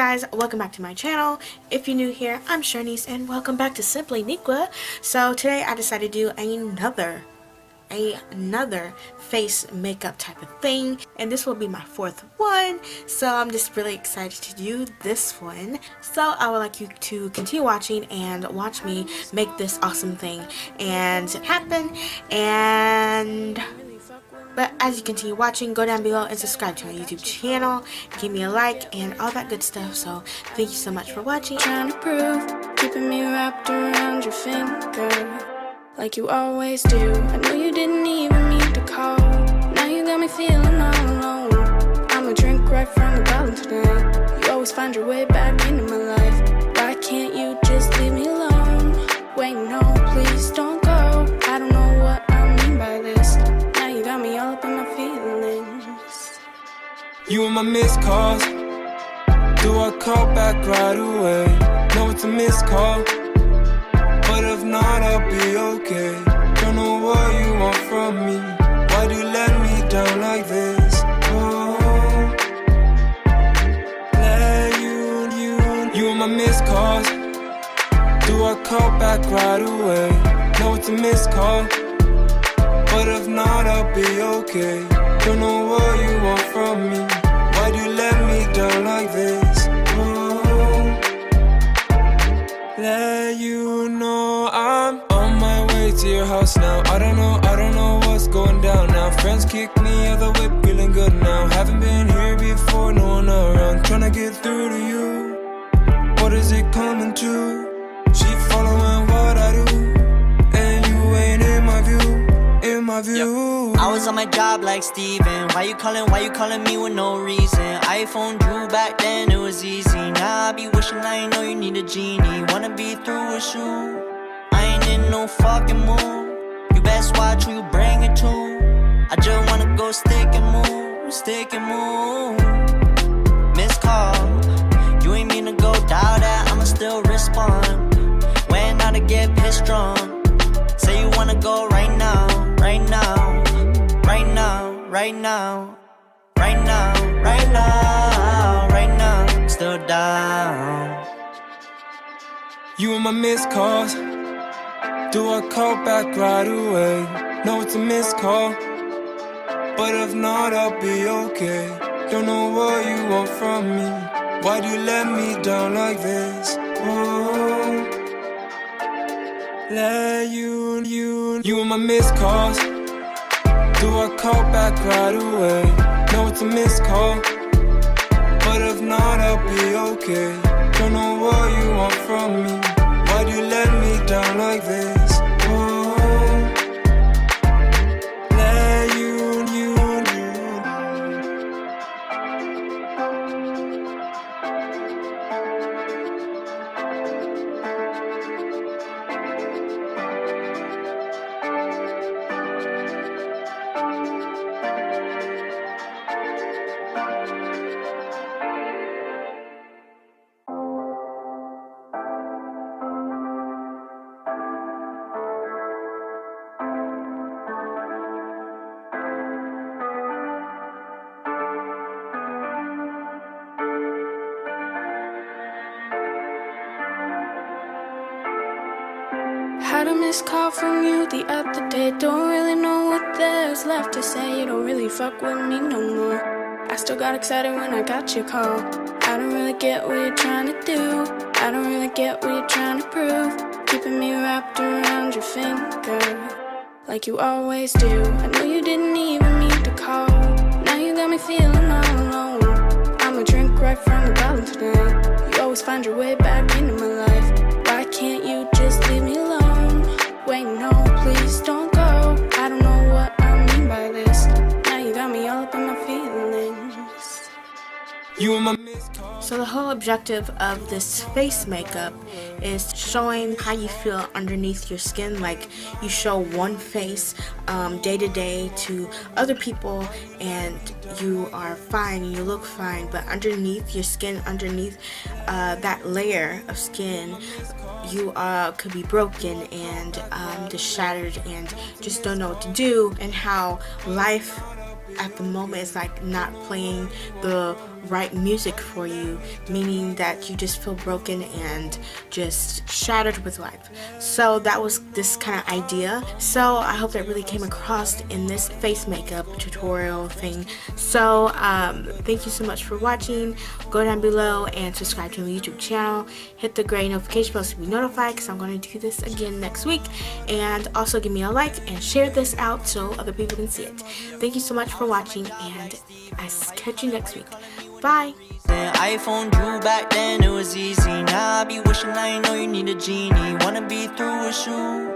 guys, welcome back to my channel. If you're new here, I'm Shanice and welcome back to Simply Niqua. So today I decided to do another face makeup type of thing, and this will be my fourth one, so I'm just really excited to do this one. So I would like you to continue watching and watch me make this awesome thing and happen. But as you continue watching, go down below and subscribe to my YouTube channel, give me a like and all that good stuff. So thank you so much for watching. Trying to prove, keeping me wrapped around your finger like you always do. I know you didn't even mean to call. Now you got me feeling all alone. I'ma drink right from the bottle tonight. You always find your way back into my life. Why can't you just leave me alone? Wait, no, please don't go. I don't know what I mean by this. Now you got me all up in my feelings. You and my missed calls. Do I call back right away? No, it's a missed call, but if not, I'll be okay. Don't know what you want from me. Why do you let me down like this? Oh, you and my missed calls. Do I call back right away? No, it's a missed call, but if not, I'll be okay. Don't know what you want from me. Why do you let me down like this? Oh, let you know I'm on my way to your house now. I don't know what's going down now. Friends kick me out the whip, feeling good now. Haven't been here before, no one around. Tryna get through to you. What is it coming to? She following what I do, and you ain't in my view. I was on my job like Steven. Why you calling me with no reason? I phoned you back then, it was easy. Now I be wishing I know you need a genie. Wanna be through with you, I ain't in no fucking mood. You best watch who you bring it to. I just wanna go stick and move. Missed call, you ain't mean to go dial that, I'ma still respond. When out to get pissed drunk. Say you wanna go right now. Still down. You and my missed calls. Do I call back right away? No, it's a missed call, but if not, I'll be okay. Don't know what you want from me. Why do you let me down like this? Oh, let you and my missed calls. Do I call back right away? No, it's a missed call, but if not, I'll be okay. Don't know what you want from me. Why do you let me down like this? Oh, let you. Had a missed call from you the other day. Don't really know what there's left to say. You don't really fuck with me no more. I still got excited when I got your call. I don't really get what you're trying to do. I don't really get what you're trying to prove. Keeping me wrapped around your finger like you always do. I know you didn't even mean to call. Now you got me feeling all alone. I'ma drink right from the bottle tonight. You always find your way back into my life. Why can't you just leave me alone? Wait, no, please don't go. I don't know what I mean by this. Now you got me all up in my feelings. You and my missed calls. So the whole objective of this face makeup is showing how you feel underneath your skin. Like you show one face day to day to other people and you are fine and you look fine, but underneath your skin, underneath that layer of skin, you could be broken and just shattered and just don't know what to do, and how life at the moment is like not playing the write music for you, meaning that you just feel broken and just shattered with life. So that was this kind of idea. So I hope that really came across in this face makeup tutorial thing. So thank you so much for watching. Go down below and subscribe to my YouTube channel. Hit the gray notification bell to be notified, because I'm going to do this again next week. And also give me a like and share this out so other people can see it. Thank you so much for watching, and I'll catch you next week. Bye. I phoned you back then, it was easy. Now I be wishing I know you need a genie. Wanna be through with you.